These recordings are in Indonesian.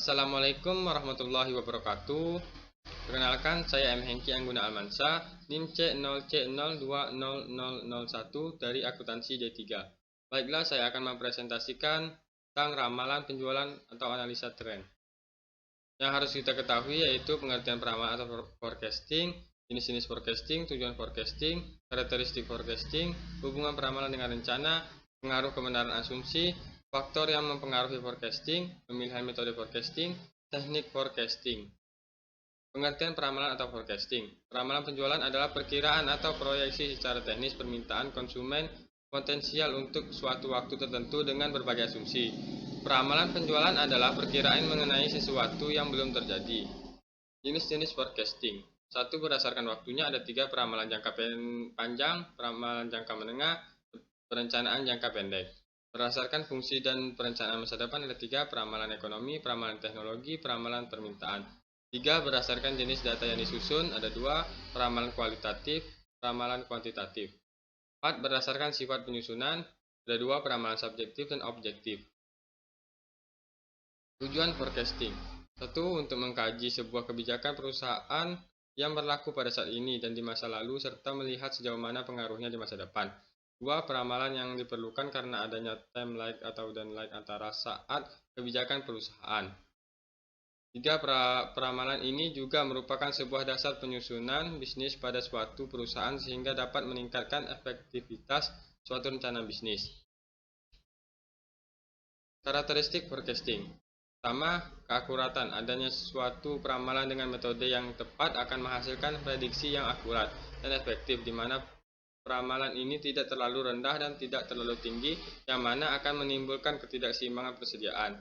Assalamualaikum warahmatullahi wabarakatuh. Perkenalkan, saya M. Hengki Angguna Almansa, NIM C0C020001 dari akuntansi D3. Baiklah, saya akan mempresentasikan tentang ramalan penjualan atau analisa tren. Yang harus kita ketahui yaitu pengertian peramalan atau forecasting, jenis-jenis forecasting, tujuan forecasting, karakteristik forecasting, hubungan peramalan dengan rencana, pengaruh kebenaran asumsi, faktor yang mempengaruhi forecasting, pemilihan metode forecasting, teknik forecasting. Pengertian peramalan atau forecasting. Peramalan penjualan adalah perkiraan atau proyeksi secara teknis permintaan konsumen potensial untuk suatu waktu tertentu dengan berbagai asumsi. Peramalan penjualan adalah perkiraan mengenai sesuatu yang belum terjadi. Jenis-jenis forecasting. 1. Berdasarkan waktunya ada 3 peramalan jangka panjang, peramalan jangka menengah, perencanaan jangka pendek. Berdasarkan fungsi dan perencanaan masa depan ada 3 peramalan ekonomi, peramalan teknologi, peramalan permintaan. 3. Berdasarkan jenis data yang disusun ada 2 peramalan kualitatif, peramalan kuantitatif. 4. Berdasarkan sifat penyusunan ada 2 peramalan subjektif dan objektif. Tujuan forecasting. 1. Untuk mengkaji sebuah kebijakan perusahaan yang berlaku pada saat ini dan di masa lalu serta melihat sejauh mana pengaruhnya di masa depan. 2. Peramalan yang diperlukan karena adanya time lag atau downline antara saat kebijakan perusahaan. 3. Peramalan ini juga merupakan sebuah dasar penyusunan bisnis pada suatu perusahaan sehingga dapat meningkatkan efektivitas suatu rencana bisnis. Karakteristik forecasting. Pertama, keakuratan. Adanya suatu peramalan dengan metode yang tepat akan menghasilkan prediksi yang akurat dan efektif, di mana peramalan ini tidak terlalu rendah dan tidak terlalu tinggi, yang mana akan menimbulkan ketidakseimbangan persediaan.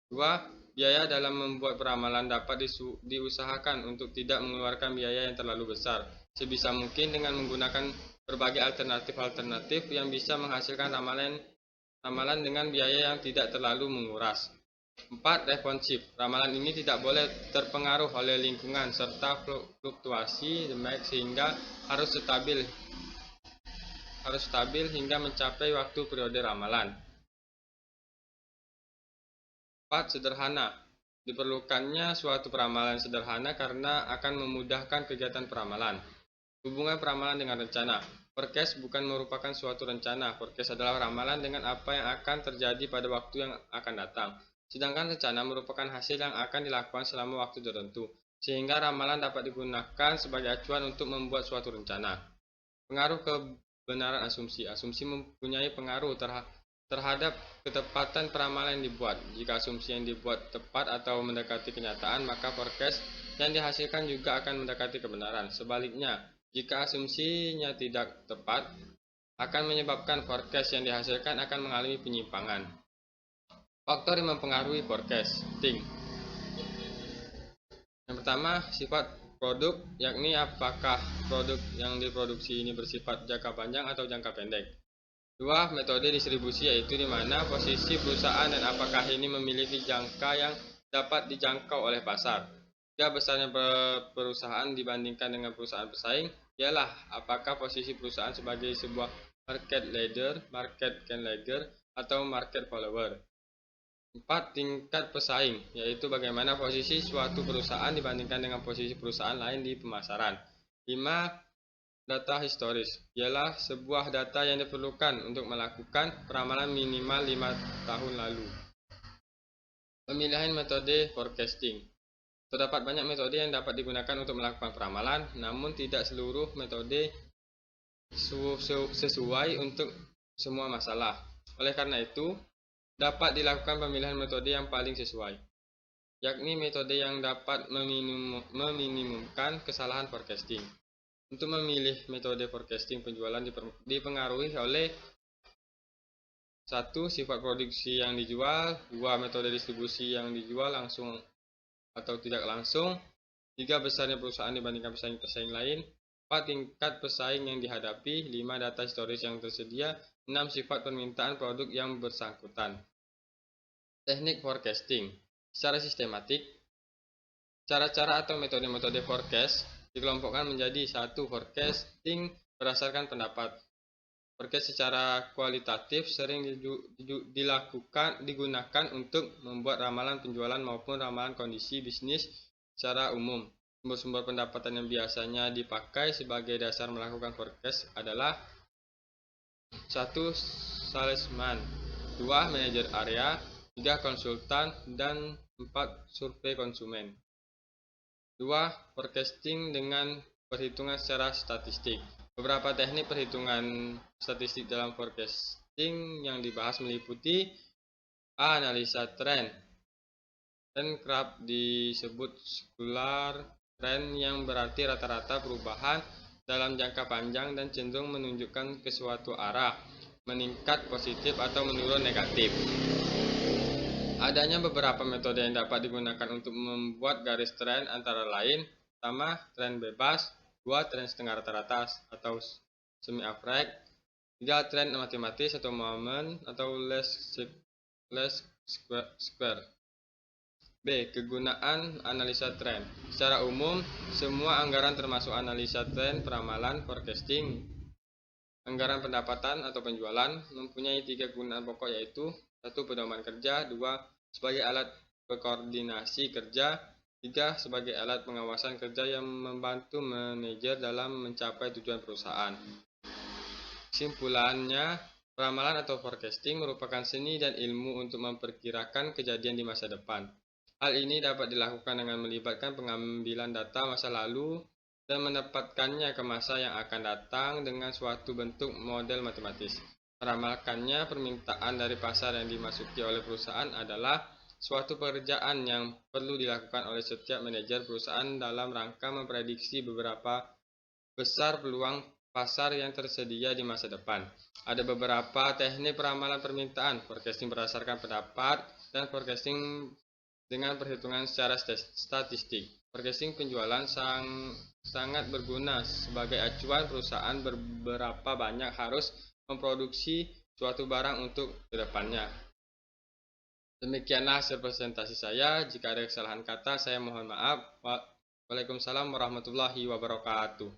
2. Biaya dalam membuat peramalan dapat diusahakan untuk tidak mengeluarkan biaya yang terlalu besar, sebisa mungkin dengan menggunakan berbagai alternatif yang bisa menghasilkan ramalan dengan biaya yang tidak terlalu menguras. 4. Responsif. Ramalan ini tidak boleh terpengaruh oleh lingkungan serta fluktuasi demand sehingga harus stabil hingga mencapai waktu periode ramalan. 4. Sederhana. Diperlukannya suatu peramalan sederhana karena akan memudahkan kegiatan peramalan. Hubungan peramalan dengan rencana. Forecast bukan merupakan suatu rencana. Forecast adalah ramalan dengan apa yang akan terjadi pada waktu yang akan datang. Sedangkan rencana merupakan hasil yang akan dilakukan selama waktu tertentu, sehingga ramalan dapat digunakan sebagai acuan untuk membuat suatu rencana. Pengaruh kebenaran asumsi. Asumsi mempunyai pengaruh terhadap ketepatan peramalan yang dibuat. Jika asumsi yang dibuat tepat atau mendekati kenyataan, maka forecast yang dihasilkan juga akan mendekati kebenaran. Sebaliknya, jika asumsinya tidak tepat, akan menyebabkan forecast yang dihasilkan akan mengalami penyimpangan. Faktor yang mempengaruhi forecasting. Yang pertama, sifat produk, yakni apakah produk yang diproduksi ini bersifat jangka panjang atau jangka pendek. 2. Metode distribusi, yaitu di mana posisi perusahaan dan apakah ini memiliki jangka yang dapat dijangkau oleh pasar. 3. Besarnya perusahaan dibandingkan dengan perusahaan pesaing, ialah apakah posisi perusahaan sebagai sebuah market leader, market can leader, atau market follower. 4. Tingkat pesaing, yaitu bagaimana posisi suatu perusahaan dibandingkan dengan posisi perusahaan lain di pemasaran. 5. Data historis, ialah sebuah data yang diperlukan untuk melakukan peramalan minimal 5 tahun lalu. Pemilihan metode forecasting. Terdapat banyak metode yang dapat digunakan untuk melakukan peramalan, namun tidak seluruh metode sesuai untuk semua masalah. Oleh karena itu, dapat dilakukan pemilihan metode yang paling sesuai, yakni metode yang dapat meminimumkan kesalahan forecasting. Untuk memilih metode forecasting penjualan dipengaruhi oleh 1. Sifat produksi yang dijual. 2. Metode distribusi yang dijual langsung atau tidak langsung. 3. Besarnya perusahaan dibandingkan pesaing-pesaing lain. 4. Tingkat pesaing yang dihadapi. 5. Data historis yang tersedia. 6. Sifat permintaan produk yang bersangkutan. Teknik forecasting. Secara sistematik, cara-cara atau metode-metode forecast dikelompokkan menjadi 1. Forecasting berdasarkan pendapat. Forecast secara kualitatif sering digunakan untuk membuat ramalan penjualan maupun ramalan kondisi bisnis secara umum. Sumber-sumber pendapatan yang biasanya dipakai sebagai dasar melakukan forecast adalah 1. Salesman, 2. Manajer area, 3. Konsultan, dan 4. Survei konsumen. 2. Forecasting dengan perhitungan secara statistik. Beberapa teknik perhitungan statistik dalam forecasting yang dibahas meliputi A. Analisa tren. Tren kerap disebut sekular tren yang berarti rata-rata perubahan dalam jangka panjang dan cenderung menunjukkan ke suatu arah, meningkat positif atau menurun negatif. Adanya beberapa metode yang dapat digunakan untuk membuat garis tren antara lain: pertama, tren bebas; 2. Tren setengah rata-rata atau semi average; 3. Tren matematis atau moment atau least square. B. Kegunaan analisa tren. Secara umum, semua anggaran termasuk analisa tren, peramalan, forecasting, anggaran pendapatan atau penjualan mempunyai 3 kegunaan pokok, yaitu 1. Pedoman kerja, 2. Sebagai alat berkoordinasi kerja, 3. Sebagai alat pengawasan kerja yang membantu manajer dalam mencapai tujuan perusahaan. Kesimpulannya, peramalan atau forecasting merupakan seni dan ilmu untuk memperkirakan kejadian di masa depan. Hal ini dapat dilakukan dengan melibatkan pengambilan data masa lalu dan menempatkannya ke masa yang akan datang dengan suatu bentuk model matematis. Meramalkannya permintaan dari pasar yang dimasuki oleh perusahaan adalah suatu pekerjaan yang perlu dilakukan oleh setiap manajer perusahaan dalam rangka memprediksi beberapa besar peluang pasar yang tersedia di masa depan. Ada beberapa teknik peramalan permintaan: forecasting berdasarkan pendapat dan forecasting dengan perhitungan secara statistik. Forecasting penjualan sangat berguna sebagai acuan perusahaan berapa banyak harus memproduksi suatu barang untuk kedepannya. Demikianlah hasil presentasi saya. Jika ada kesalahan kata, saya mohon maaf. Waalaikumsalam warahmatullahi wabarakatuh.